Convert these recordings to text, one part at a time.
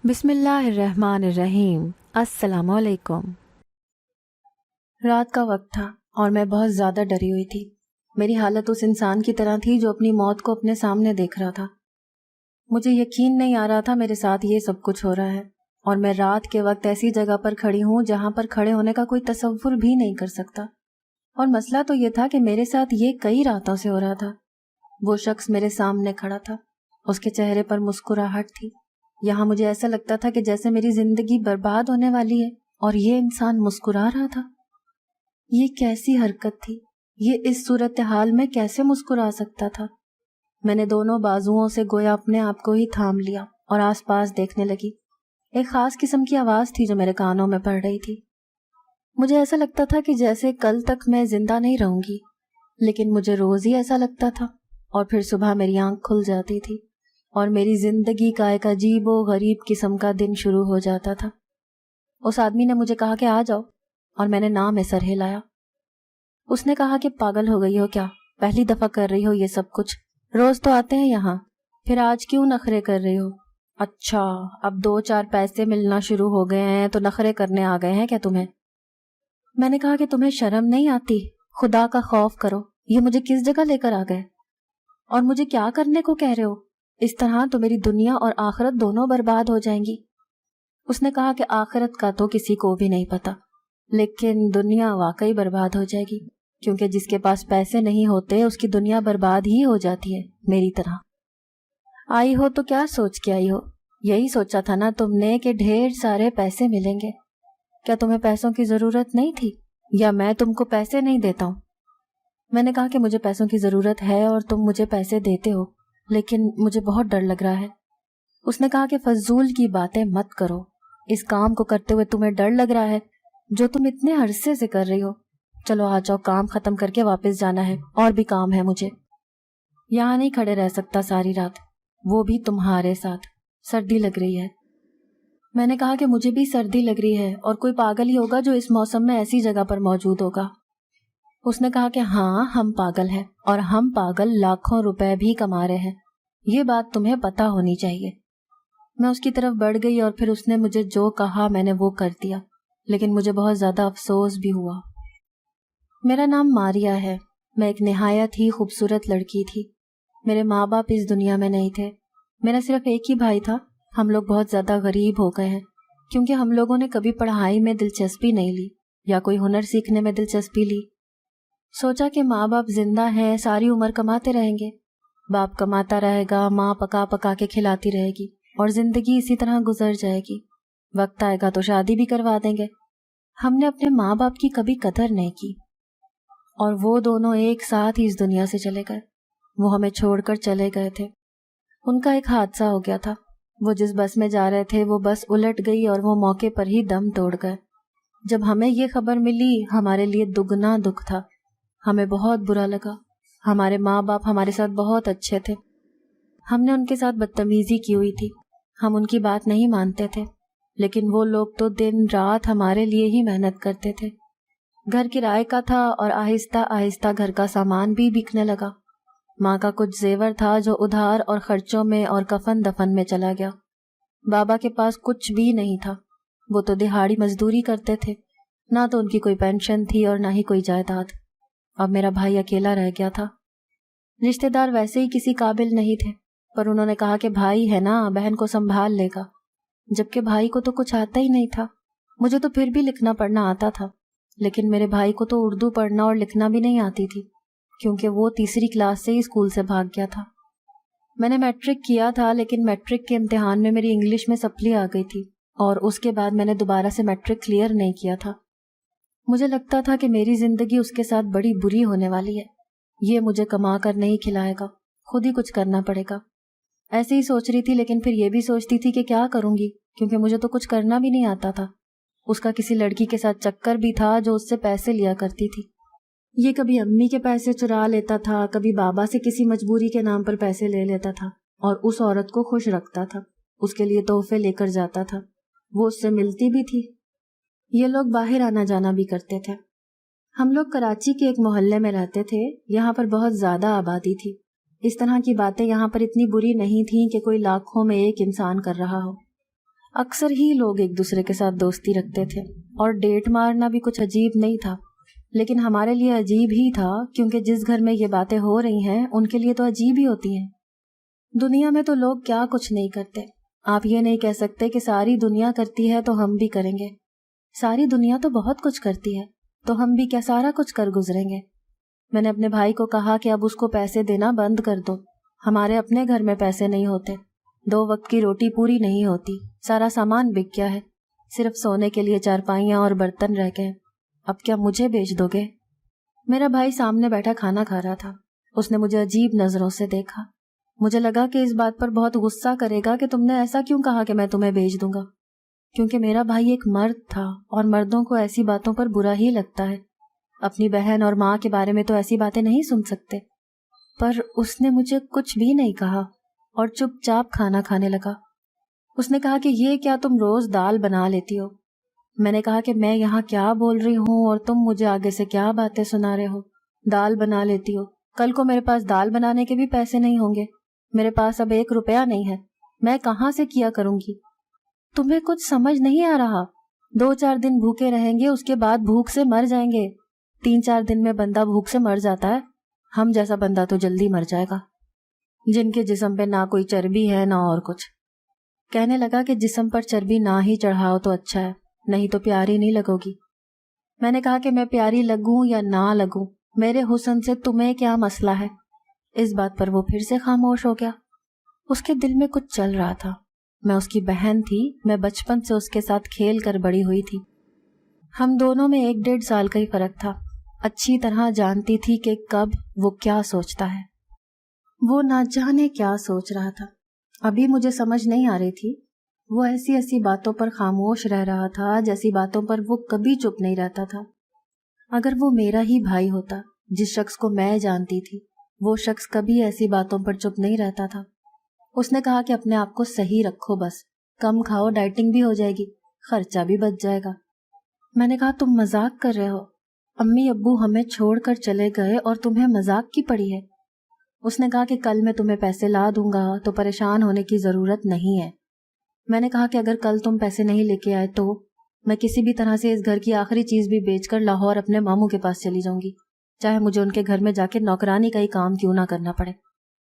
بسم اللہ الرحمن الرحیم۔ السلام علیکم۔ رات کا وقت تھا اور میں بہت زیادہ ڈری ہوئی تھی۔ میری حالت اس انسان کی طرح تھی جو اپنی موت کو اپنے سامنے دیکھ رہا تھا۔ مجھے یقین نہیں آ رہا تھا میرے ساتھ یہ سب کچھ ہو رہا ہے، اور میں رات کے وقت ایسی جگہ پر کھڑی ہوں جہاں پر کھڑے ہونے کا کوئی تصور بھی نہیں کر سکتا۔ اور مسئلہ تو یہ تھا کہ میرے ساتھ یہ کئی راتوں سے ہو رہا تھا۔ وہ شخص میرے سامنے کھڑا تھا، اس کے چہرے پر مسکراہٹ تھی۔ یہاں مجھے ایسا لگتا تھا کہ جیسے میری زندگی برباد ہونے والی ہے اور یہ انسان مسکرا رہا تھا۔ یہ کیسی حرکت تھی؟ یہ اس صورتحال میں کیسے مسکرا سکتا تھا؟ میں نے دونوں بازوؤں سے گویا اپنے آپ کو ہی تھام لیا اور آس پاس دیکھنے لگی۔ ایک خاص قسم کی آواز تھی جو میرے کانوں میں پڑ رہی تھی۔ مجھے ایسا لگتا تھا کہ جیسے کل تک میں زندہ نہیں رہوں گی، لیکن مجھے روز ہی ایسا لگتا تھا، اور پھر صبح میری آنکھ کھل جاتی تھی اور میری زندگی کا ایک عجیب و غریب قسم کا دن شروع ہو جاتا تھا۔ اس آدمی نے مجھے کہا کہ آ جاؤ، اور میں نے نام سر ہلایا۔ اس نے کہا کہ پاگل ہو گئی ہو کیا؟ پہلی دفعہ کر رہی ہو یہ سب کچھ؟ روز تو آتے ہیں یہاں، پھر آج کیوں نخرے کر رہی ہو؟ اچھا، اب 2-4 پیسے ملنا شروع ہو گئے ہیں تو نخرے کرنے آ گئے ہیں کیا تمہیں؟ میں نے کہا کہ تمہیں شرم نہیں آتی؟ خدا کا خوف کرو، یہ مجھے کس جگہ لے کر آ گئے؟ اور مجھے کیا کرنے کو کہہ رہے ہو؟ اس طرح تو میری دنیا اور آخرت دونوں برباد ہو جائیں گی۔ اس نے کہا کہ آخرت کا تو کسی کو بھی نہیں پتا، لیکن دنیا واقعی برباد ہو جائے گی، کیونکہ جس کے پاس پیسے نہیں ہوتے اس کی دنیا برباد ہی ہو جاتی ہے، میری طرح۔ آئی ہو تو کیا سوچ کے آئی ہو؟ یہی سوچا تھا نا تم نے کہ ڈھیر سارے پیسے ملیں گے؟ کیا تمہیں پیسوں کی ضرورت نہیں تھی، یا میں تم کو پیسے نہیں دیتا ہوں؟ میں نے کہا کہ مجھے پیسوں کی ضرورت ہے اور تم مجھے پیسے دیتے ہو، لیکن مجھے بہت ڈر لگ رہا ہے۔ اس نے کہا کہ فضول کی باتیں مت کرو، اس کام کو کرتے ہوئے تمہیں ڈر لگ رہا ہے جو تم اتنے عرصے سے کر رہی ہو۔ چلو آ جاؤ، کام ختم کر کے واپس جانا ہے، اور بھی کام ہے مجھے۔ یہاں نہیں کھڑے رہ سکتا ساری رات، وہ بھی تمہارے ساتھ۔ سردی لگ رہی ہے۔ میں نے کہا کہ مجھے بھی سردی لگ رہی ہے، اور کوئی پاگل ہی ہوگا جو اس موسم میں ایسی جگہ پر موجود ہوگا۔ اس نے کہا کہ ہاں، ہم پاگل ہیں، اور ہم پاگل لاکھوں روپے بھی کما رہے ہیں، یہ بات تمہیں پتا ہونی چاہیے۔ میں اس کی طرف بڑھ گئی اور پھر اس نے مجھے جو کہا میں نے وہ کر دیا، لیکن مجھے بہت زیادہ افسوس بھی ہوا۔ میرا نام ماریا ہے، میں ایک نہایت ہی خوبصورت لڑکی تھی۔ میرے ماں باپ اس دنیا میں نہیں تھے، میرا صرف ایک ہی بھائی تھا۔ ہم لوگ بہت زیادہ غریب ہو گئے ہیں، کیونکہ ہم لوگوں نے کبھی پڑھائی میں دلچسپی نہیں لی یا کوئی ہنر سیکھنے میں دلچسپی لی۔ سوچا کہ ماں باپ زندہ ہیں، ساری عمر کماتے رہیں گے، باپ کماتا رہے گا، ماں پکا پکا کے کھلاتی رہے گی، اور زندگی اسی طرح گزر جائے گی۔ وقت آئے گا تو شادی بھی کروا دیں گے۔ ہم نے اپنے ماں باپ کی کبھی قدر نہیں کی، اور وہ دونوں ایک ساتھ ہی اس دنیا سے چلے گئے۔ وہ ہمیں چھوڑ کر چلے گئے تھے۔ ان کا ایک حادثہ ہو گیا تھا، وہ جس بس میں جا رہے تھے وہ بس الٹ گئی اور وہ موقع پر ہی دم توڑ گئے۔ جب ہمیں یہ خبر ملی ہمارے لیے دگنا دکھ تھا، ہمیں بہت برا لگا۔ ہمارے ماں باپ ہمارے ساتھ بہت اچھے تھے، ہم نے ان کے ساتھ بدتمیزی کی ہوئی تھی، ہم ان کی بات نہیں مانتے تھے، لیکن وہ لوگ تو دن رات ہمارے لیے ہی محنت کرتے تھے۔ گھر کرائے کا تھا اور آہستہ آہستہ گھر کا سامان بھی بکنے لگا۔ ماں کا کچھ زیور تھا جو ادھار اور خرچوں میں اور کفن دفن میں چلا گیا۔ بابا کے پاس کچھ بھی نہیں تھا، وہ تو دہاڑی مزدوری کرتے تھے، نہ تو ان کی کوئی پینشن تھی اور نہ ہی کوئی جائیداد۔ اب میرا بھائی اکیلا رہ گیا تھا۔ رشتہ دار ویسے ہی کسی قابل نہیں تھے، پر انہوں نے کہا کہ بھائی ہے نا، بہن کو سنبھال لے گا، جبکہ بھائی کو تو کچھ آتا ہی نہیں تھا۔ مجھے تو پھر بھی لکھنا پڑھنا آتا تھا، لیکن میرے بھائی کو تو اردو پڑھنا اور لکھنا بھی نہیں آتی تھی، کیونکہ وہ تیسری کلاس سے ہی اسکول سے بھاگ گیا تھا۔ میں نے میٹرک کیا تھا، لیکن میٹرک کے امتحان میں میری انگلش میں سپلی آ گئی تھی، اور اس کے بعد میں نے دوبارہ سے میٹرک کلیئر نہیں کیا تھا۔ مجھے لگتا تھا کہ میری زندگی اس کے ساتھ بڑی بری ہونے والی ہے، یہ مجھے کما کر نہیں کھلائے گا، خود ہی کچھ کرنا پڑے گا۔ ایسے ہی سوچ رہی تھی، لیکن پھر یہ بھی سوچتی تھی کہ کیا کروں گی، کیونکہ مجھے تو کچھ کرنا بھی نہیں آتا تھا۔ اس کا کسی لڑکی کے ساتھ چکر بھی تھا جو اس سے پیسے لیا کرتی تھی۔ یہ کبھی امی کے پیسے چرا لیتا تھا، کبھی بابا سے کسی مجبوری کے نام پر پیسے لے لیتا تھا، اور اس عورت کو خوش رکھتا تھا، اس کے لیے تحفے لے کر جاتا تھا، وہ اس سے ملتی بھی تھی۔ یہ لوگ باہر آنا جانا بھی کرتے تھے۔ ہم لوگ کراچی کے ایک محلے میں رہتے تھے، یہاں پر بہت زیادہ آبادی تھی۔ اس طرح کی باتیں یہاں پر اتنی بری نہیں تھیں کہ کوئی لاکھوں میں ایک انسان کر رہا ہو۔ اکثر ہی لوگ ایک دوسرے کے ساتھ دوستی رکھتے تھے اور ڈیٹ مارنا بھی کچھ عجیب نہیں تھا، لیکن ہمارے لیے عجیب ہی تھا، کیونکہ جس گھر میں یہ باتیں ہو رہی ہیں ان کے لیے تو عجیب ہی ہوتی ہیں۔ دنیا میں تو لوگ کیا کچھ نہیں کرتے، آپ یہ نہیں کہہ سکتے کہ ساری دنیا کرتی ہے تو ہم بھی کریں گے۔ ساری دنیا تو بہت کچھ کرتی ہے، تو ہم بھی کیا سارا کچھ کر گزریں گے؟ میں نے اپنے بھائی کو کہا کہ اب اس کو پیسے دینا بند کر دو، ہمارے اپنے گھر میں پیسے نہیں ہوتے، 2 وقت کی روٹی پوری نہیں ہوتی، سارا سامان بک گیا ہے، صرف سونے کے لیے چارپائیاں اور برتن رہ گئے، اب کیا مجھے بیچ دو گے؟ میرا بھائی سامنے بیٹھا کھانا کھا رہا تھا، اس نے مجھے عجیب نظروں سے دیکھا۔ مجھے لگا کہ اس بات پر بہت غصہ کرے گا کہ تم نے ایسا کیوں کہا کہ میں تمہیں بیچ دوں گا، کیونکہ میرا بھائی ایک مرد تھا اور مردوں کو ایسی باتوں پر برا ہی لگتا ہے، اپنی بہن اور ماں کے بارے میں تو ایسی باتیں نہیں سن سکتے۔ پر اس نے مجھے کچھ بھی نہیں کہا اور چپ چاپ کھانا کھانے لگا۔ اس نے کہا کہ یہ کیا تم روز دال بنا لیتی ہو؟ میں نے کہا کہ میں یہاں کیا بول رہی ہوں اور تم مجھے آگے سے کیا باتیں سنا رہے ہو؟ دال بنا لیتی ہو، کل کو میرے پاس دال بنانے کے بھی پیسے نہیں ہوں گے، میرے پاس اب 1 روپیہ نہیں ہے، میں کہاں سے کیا کروں گی؟ تمہیں کچھ سمجھ نہیں آ رہا؟ 2-4 دن بھوکے رہیں گے، اس کے بعد بھوک سے مر جائیں گے۔ 3-4 دن میں بندہ بھوک سے مر جاتا ہے، ہم جیسا بندہ تو جلدی مر جائے گا، جن کے جسم پہ نہ کوئی چربی ہے نہ اور کچھ۔ کہنے لگا کہ جسم پر چربی نہ ہی چڑھاؤ تو اچھا ہے، نہیں تو پیاری نہیں لگو گی۔ میں نے کہا کہ میں پیاری لگوں یا نہ لگوں، میرے حسن سے تمہیں کیا مسئلہ ہے؟ اس بات پر وہ پھر سے خاموش ہو گیا۔ اس کے دل میں کچھ چل رہا تھا۔ میں اس کی بہن تھی، میں بچپن سے اس کے ساتھ کھیل کر بڑی ہوئی تھی، ہم دونوں میں 1-1.5 سال کا ہی فرق تھا۔ اچھی طرح جانتی تھی کہ کب وہ کیا سوچتا ہے، وہ نہ جانے کیا سوچ رہا تھا۔ ابھی مجھے سمجھ نہیں آ رہی تھی، وہ ایسی باتوں پر خاموش رہ رہا تھا جیسی باتوں پر وہ کبھی چپ نہیں رہتا تھا۔ اگر وہ میرا ہی بھائی ہوتا، جس شخص کو میں جانتی تھی، وہ شخص کبھی ایسی باتوں پر چپ نہیں رہتا تھا۔ اس نے کہا کہ اپنے آپ کو صحیح رکھو، بس کم کھاؤ، ڈائٹنگ بھی ہو جائے گی، خرچہ بھی بچ جائے گا۔ میں نے کہا تم مذاق کر رہے ہو، امی ابو ہمیں چھوڑ کر چلے گئے اور تمہیں مذاق کی پڑی ہے۔ اس نے کہا کہ کل میں تمہیں پیسے لا دوں گا تو پریشان ہونے کی ضرورت نہیں ہے۔ میں نے کہا کہ اگر کل تم پیسے نہیں لے کے آئے تو میں کسی بھی طرح سے اس گھر کی آخری چیز بھی بیچ کر لاہور اپنے ماموں کے پاس چلی جاؤں گی، چاہے مجھے ان کے گھر میں جا کے نوکرانی کا ہی کام کیوں نہ کرنا پڑے۔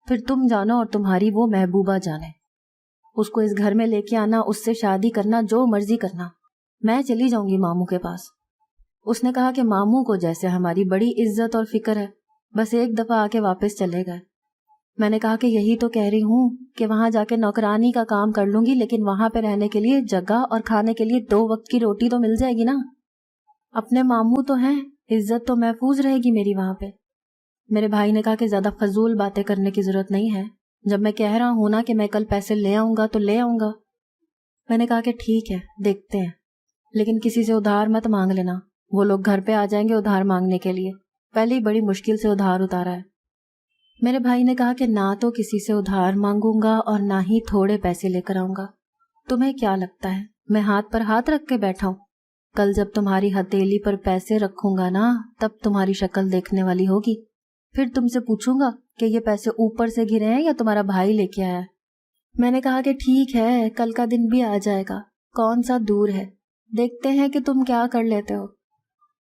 پھر تم جانو اور تمہاری وہ محبوبہ جانے، اس کو اس گھر میں لے کے آنا، اس سے شادی کرنا، جو مرضی کرنا، میں چلی جاؤں گی ماموں کے پاس۔ اس نے کہا کہ ماموں کو جیسے ہماری بڑی عزت اور فکر ہے، بس ایک دفعہ آ کے واپس چلے گئے۔ میں نے کہا کہ یہی تو کہہ رہی ہوں کہ وہاں جا کے نوکرانی کا کام کر لوں گی، لیکن وہاں پہ رہنے کے لیے جگہ اور کھانے کے لیے 2 وقت کی روٹی تو مل جائے گی نا۔ اپنے ماموں تو ہیں، عزت تو محفوظ رہے گی میری وہاں پہ۔ میرے بھائی نے کہا کہ زیادہ فضول باتیں کرنے کی ضرورت نہیں ہے، جب میں کہہ رہا ہوں نا کہ میں کل پیسے لے آؤں گا تو لے آؤں گا۔ میں نے کہا کہ ٹھیک ہے، دیکھتے ہیں، لیکن کسی سے ادھار مت مانگ لینا، وہ لوگ گھر پہ آ جائیں گے ادھار مانگنے کے لیے، پہلے ہی بڑی مشکل سے ادھار اتارا ہے۔ میرے بھائی نے کہا کہ نہ تو کسی سے ادھار مانگوں گا اور نہ ہی تھوڑے پیسے لے کر آؤں گا۔ تمہیں کیا لگتا ہے میں ہاتھ پر ہاتھ رکھ کے بیٹھا ہوں؟ کل جب تمہاری ہتھیلی پر پیسے رکھوں گا نا، تب تمہاری شکل دیکھنے والی ہوگی، پھر تم سے پوچھوں گا کہ یہ پیسے اوپر سے گرے ہیں یا تمہارا بھائی لے کے آیا ہے۔ میں نے کہا کہ ٹھیک ہے، کل کا دن بھی آ جائے گا، کون سا دور ہے، دیکھتے ہیں کہ تم کیا کر لیتے ہو۔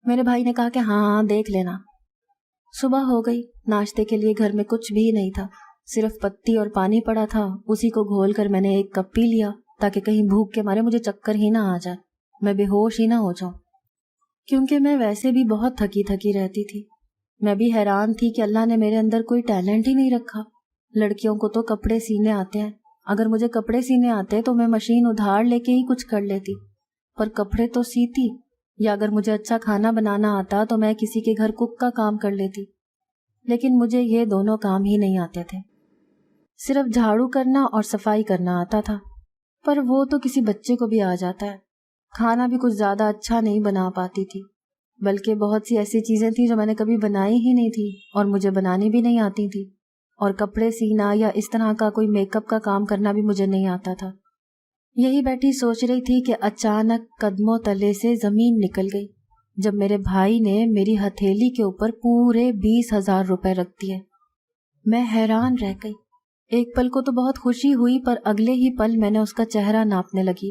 میرے بھائی نے کہا کہ ہاں دیکھ لینا۔ صبح ہو گئی، ناشتے کے لیے گھر میں کچھ بھی نہیں تھا، صرف پتی اور پانی پڑا تھا، اسی کو گھول کر میں نے 1 کپ پی لیا تاکہ کہیں بھوک کے مارے مجھے چکر ہی نہ آ جائے، میں بے ہوش ہی نہ ہو جاؤں، کیونکہ میں ویسے بھی بہت تھکی تھکی رہتی تھی۔ میں بھی حیران تھی کہ اللہ نے میرے اندر کوئی ٹیلنٹ ہی نہیں رکھا۔ لڑکیوں کو تو کپڑے سینے آتے ہیں، اگر مجھے کپڑے سینے آتے تو میں مشین ادھار لے کے ہی کچھ کر لیتی، پر کپڑے تو سیتی، یا اگر مجھے اچھا کھانا بنانا آتا تو میں کسی کے گھر کک کا کام کر لیتی، لیکن مجھے یہ دونوں کام ہی نہیں آتے تھے۔ صرف جھاڑو کرنا اور صفائی کرنا آتا تھا، پر وہ تو کسی بچے کو بھی آ جاتا ہے۔ کھانا بھی کچھ زیادہ اچھا نہیں بنا پاتی تھی، بلکہ بہت سی ایسی چیزیں تھیں جو میں نے کبھی بنائی ہی نہیں تھی اور مجھے بنانی بھی نہیں آتی تھی، اور کپڑے سینا یا اس طرح کا کوئی میک اپ کا کام کرنا بھی مجھے نہیں آتا تھا۔ یہی بیٹھی سوچ رہی تھی کہ اچانک قدموں تلے سے زمین نکل گئی جب میرے بھائی نے میری ہتھیلی کے اوپر پورے 20,000 روپے رکھ دیے۔ میں حیران رہ گئی۔ ایک پل کو تو بہت خوشی ہوئی، پر اگلے ہی پل میں نے اس کا چہرہ ناپنے لگی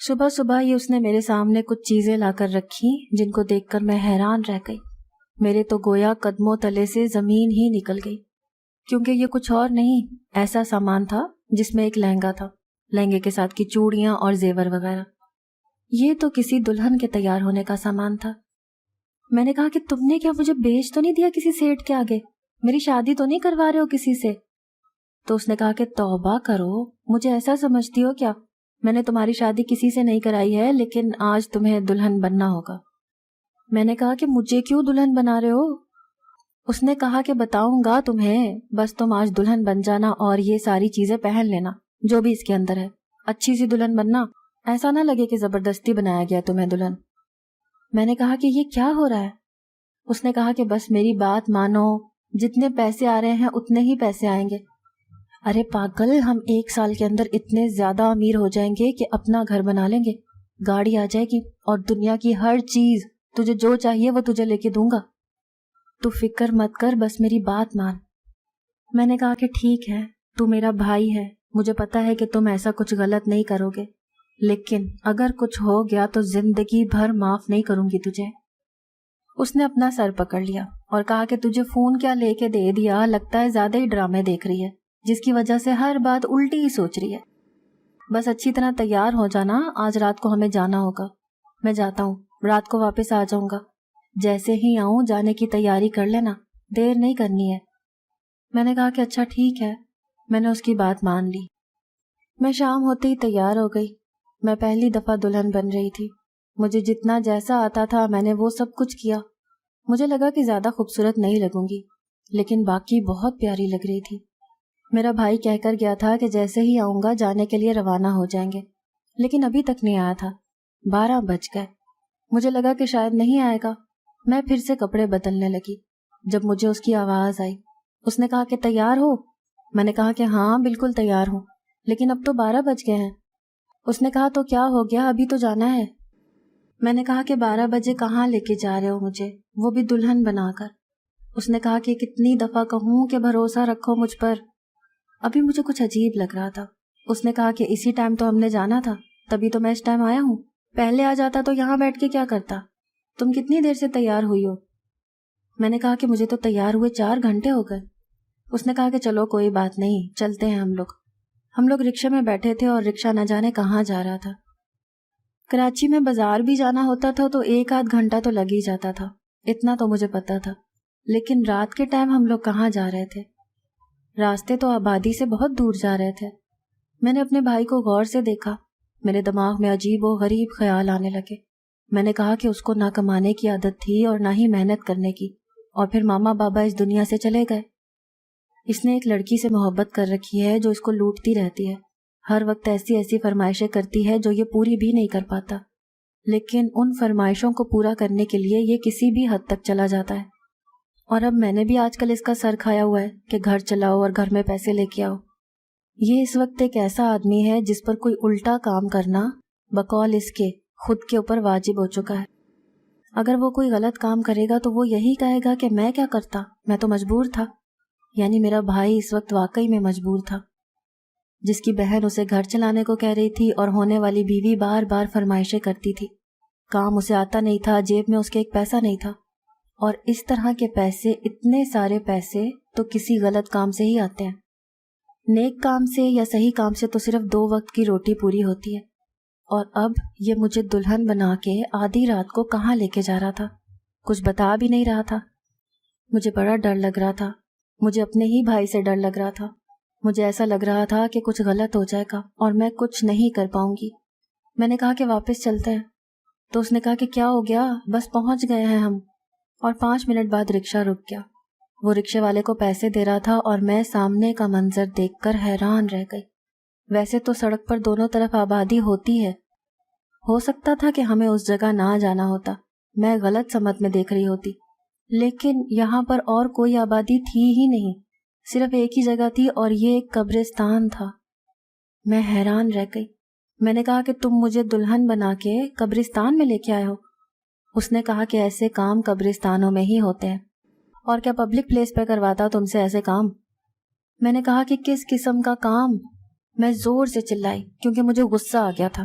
صبح صبح ہی اس نے میرے سامنے کچھ چیزیں لا کر رکھی جن کو دیکھ کر میں حیران رہ گئی۔ میرے تو گویا قدموں تلے سے زمین ہی نکل گئی، کیونکہ یہ کچھ اور نہیں، ایسا سامان تھا جس میں ایک لہنگا تھا، لہنگے کے ساتھ کی چوڑیاں اور زیور وغیرہ۔ یہ تو کسی دلہن کے تیار ہونے کا سامان تھا۔ میں نے کہا کہ تم نے کیا مجھے بیچ تو نہیں دیا کسی سیٹ کے آگے؟ میری شادی تو نہیں کروا رہے ہو کسی سے؟ تو اس نے کہا کہ توبہ کرو، مجھے ایسا سمجھتی ہو کیا؟ میں نے تمہاری شادی کسی سے نہیں کرائی ہے، لیکن آج تمہیں دلہن بننا ہوگا۔ میں نے کہا کہ مجھے کیوں دلہن بنا رہے ہو؟ اس نے کہا کہ بتاؤں گا تمہیں، بس تم آج دلہن بن جانا اور یہ ساری چیزیں پہن لینا جو بھی اس کے اندر ہے، اچھی سی دلہن بننا، ایسا نہ لگے کہ زبردستی بنایا گیا تمہیں دلہن۔ میں نے کہا کہ یہ کیا ہو رہا ہے؟ اس نے کہا کہ بس میری بات مانو، جتنے پیسے آ رہے ہیں اتنے ہی پیسے آئیں گے۔ ارے پاگل، ہم 1 سال کے اندر اتنے زیادہ امیر ہو جائیں گے کہ اپنا گھر بنا لیں گے، گاڑی آ جائے گی اور دنیا کی ہر چیز، تجھے جو چاہیے وہ تجھے لے کے دوں گا، تو فکر مت کر، بس میری بات مان۔ میں نے کہا کہ ٹھیک ہے، تو میرا بھائی ہے، مجھے پتا ہے کہ تم ایسا کچھ غلط نہیں کرو گے، لیکن اگر کچھ ہو گیا تو زندگی بھر معاف نہیں کروں گی تجھے۔ اس نے اپنا سر پکڑ لیا اور کہا کہ تجھے فون کیا لے کے دے دیا، لگتا ہے زیادہ ہی ڈرامے دیکھ رہی ہے، جس کی وجہ سے ہر بات الٹی ہی سوچ رہی ہے۔ بس اچھی طرح تیار ہو جانا، آج رات کو ہمیں جانا ہوگا۔ میں جاتا ہوں، رات کو واپس آ جاؤں گا، جیسے ہی آؤں جانے کی تیاری کر لینا، دیر نہیں کرنی ہے۔ میں نے کہا کہ اچھا ٹھیک ہے، میں نے اس کی بات مان لی۔ میں شام ہوتے ہی تیار ہو گئی۔ میں پہلی دفعہ دلہن بن رہی تھی، مجھے جتنا جیسا آتا تھا میں نے وہ سب کچھ کیا۔ مجھے لگا کہ زیادہ خوبصورت نہیں لگوں گی، لیکن باقی بہت پیاری لگ رہی تھی۔ میرا بھائی کہہ کر گیا تھا کہ جیسے ہی آؤں گا جانے کے لیے روانہ ہو جائیں گے، لیکن ابھی تک نہیں آیا تھا۔ 12 بج گئے۔ مجھے لگا کہ شاید نہیں آئے گا۔ میں پھر سے کپڑے بدلنے لگی جب مجھے اس کی آواز آئی۔ اس نے کہا کہ تیار ہو؟ میں نے کہا کہ ہاں بالکل تیار ہوں، لیکن اب تو 12 بج گئے ہیں۔ اس نے کہا تو کیا ہو گیا، ابھی تو جانا ہے۔ میں نے کہا کہ 12 بجے کہاں لے کے جا رہے ہو مجھے، وہ بھی دلہن بنا کر؟ اس نے کہا کہ کتنی دفعہ کہوں کہ بھروسہ رکھو مجھ پر۔ ابھی مجھے کچھ عجیب لگ رہا تھا۔ اس نے کہا کہ اسی ٹائم تو ہم نے جانا تھا، تبھی تو میں اس ٹائم آیا ہوں، پہلے آ جاتا تو یہاں بیٹھ کے کیا کرتا؟ تم کتنی دیر سے تیار ہوئی ہو؟ میں نے کہا کہ مجھے تو تیار ہوئے 4 گھنٹے ہو گئے۔ اس نے کہا کہ چلو کوئی بات نہیں، چلتے ہیں ہم لوگ رکشے میں بیٹھے تھے اور رکشہ نہ جانے کہاں جا رہا تھا۔ کراچی میں بازار بھی جانا ہوتا تھا تو 1 آدھ گھنٹہ تو لگ ہی جاتا تھا، اتنا تو مجھے پتا تھا، لیکن رات کے ٹائم ہم لوگ کہاں جا رہے تھے؟ راستے تو آبادی سے بہت دور جا رہے تھے۔ میں نے اپنے بھائی کو غور سے دیکھا، میرے دماغ میں عجیب و غریب خیال آنے لگے۔ میں نے کہا کہ اس کو نہ کمانے کی عادت تھی اور نہ ہی محنت کرنے کی، اور پھر ماما بابا اس دنیا سے چلے گئے۔ اس نے ایک لڑکی سے محبت کر رکھی ہے جو اس کو لوٹتی رہتی ہے، ہر وقت ایسی ایسی فرمائشیں کرتی ہے جو یہ پوری بھی نہیں کر پاتا، لیکن ان فرمائشوں کو پورا کرنے کے لیے یہ کسی بھی حد تک چلا جاتا ہے۔ اور اب میں نے بھی آج کل اس کا سر کھایا ہوا ہے کہ گھر چلاؤ اور گھر میں پیسے لے کے آؤ۔ یہ اس وقت ایک ایسا آدمی ہے جس پر کوئی الٹا کام کرنا بقول اس کے خود کے اوپر واجب ہو چکا ہے۔ اگر وہ کوئی غلط کام کرے گا تو وہ یہی کہے گا کہ میں کیا کرتا، میں تو مجبور تھا۔ یعنی میرا بھائی اس وقت واقعی میں مجبور تھا۔ جس کی بہن اسے گھر چلانے کو کہہ رہی تھی اور ہونے والی بیوی بار بار فرمائشیں کرتی تھی، کام اسے آتا نہیں تھا، جیب میں اس کے ایک پیسہ نہیں تھا، اور اس طرح کے پیسے، اتنے سارے پیسے تو کسی غلط کام سے ہی آتے ہیں۔ نیک کام سے یا صحیح کام سے تو صرف 2 وقت کی روٹی پوری ہوتی ہے، اور اب یہ مجھے دلہن بنا کے آدھی رات کو کہاں لے کے جا رہا تھا، کچھ بتا بھی نہیں رہا تھا۔ مجھے بڑا ڈر لگ رہا تھا، مجھے اپنے ہی بھائی سے ڈر لگ رہا تھا۔ مجھے ایسا لگ رہا تھا کہ کچھ غلط ہو جائے گا اور میں کچھ نہیں کر پاؤں گی۔ میں نے کہا کہ واپس چلتے ہیں، تو اس نے کہا کہ کیا ہو گیا، بس پہنچ گئے ہیں ہم۔ اور 5 منٹ بعد رکشہ رک گیا۔ وہ رکشے والے کو پیسے دے رہا تھا اور میں سامنے کا منظر دیکھ کر حیران رہ گئی۔ ویسے تو سڑک پر دونوں طرف آبادی ہوتی ہے، ہو سکتا تھا کہ ہمیں اس جگہ نہ جانا ہوتا، میں غلط سمت میں دیکھ رہی ہوتی، لیکن یہاں پر اور کوئی آبادی تھی ہی نہیں، صرف ایک ہی جگہ تھی اور یہ ایک قبرستان تھا۔ میں حیران رہ گئی۔ میں نے کہا کہ تم مجھے دلہن بنا کے قبرستان میں لے کے آئے ہو؟ اس نے کہا کہ ایسے کام قبرستانوں میں ہی ہوتے ہیں، اور کیا پبلک پلیس پہ کرواتا تم سے ایسے کام؟ میں نے کہا کہ کس قسم کا کام؟ میں زور سے چلائی کیونکہ مجھے غصہ آ گیا تھا۔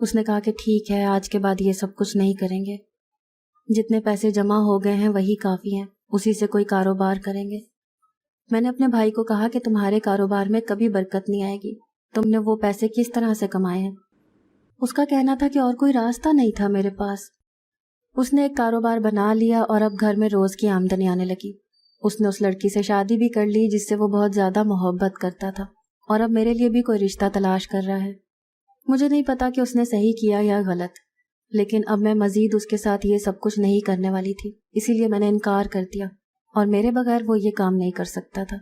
اس نے کہا کہ ٹھیک ہے، آج کے بعد یہ سب کچھ نہیں کریں گے، جتنے پیسے جمع ہو گئے ہیں وہی کافی ہیں، اسی سے کوئی کاروبار کریں گے۔ میں نے اپنے بھائی کو کہا کہ تمہارے کاروبار میں کبھی برکت نہیں آئے گی، تم نے وہ پیسے کس طرح سے کمائے ہیں؟ اس کا کہنا تھا کہ اور کوئی راستہ نہیں تھا میرے پاس۔ اس نے ایک کاروبار بنا لیا اور اب گھر میں روز کی آمدنی آنے لگی۔ اس نے اس لڑکی سے شادی بھی کر لی جس سے وہ بہت زیادہ محبت کرتا تھا، اور اب میرے لیے بھی کوئی رشتہ تلاش کر رہا ہے۔ مجھے نہیں پتا کہ اس نے صحیح کیا یا غلط، لیکن اب میں مزید اس کے ساتھ یہ سب کچھ نہیں کرنے والی تھی، اسی لیے میں نے انکار کر دیا، اور میرے بغیر وہ یہ کام نہیں کر سکتا تھا۔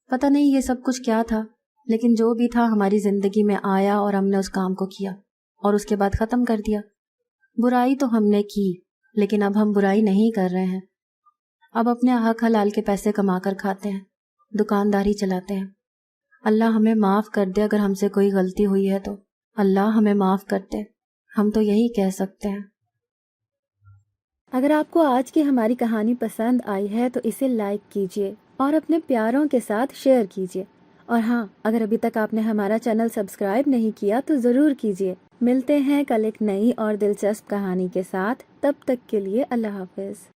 پتہ نہیں یہ سب کچھ کیا تھا، لیکن جو بھی تھا ہماری زندگی میں آیا اور ہم نے اس کام کو کیا اور اس کے بعد ختم کر دیا۔ برائی تو ہم نے کی، لیکن اب ہم برائی نہیں کر رہے ہیں۔ اب اپنے حق حلال کے پیسے کما کر کھاتے ہیں، دکانداری چلاتے ہیں۔ اللہ ہمیں معاف کر دے اگر ہم سے کوئی غلطی ہوئی ہے تو، اللہ ہمیں معاف کر دے، ہم تو یہی کہہ سکتے ہیں۔ اگر آپ کو آج کی ہماری کہانی پسند آئی ہے تو اسے لائک کیجیے اور اپنے پیاروں کے ساتھ شیئر کیجیے، اور ہاں، اگر ابھی تک آپ نے ہمارا چینل سبسکرائب نہیں کیا تو ضرور کیجیے۔ ملتے ہیں کل ایک نئی اور دلچسپ کہانی کے ساتھ، تب تک کے لیے اللہ حافظ۔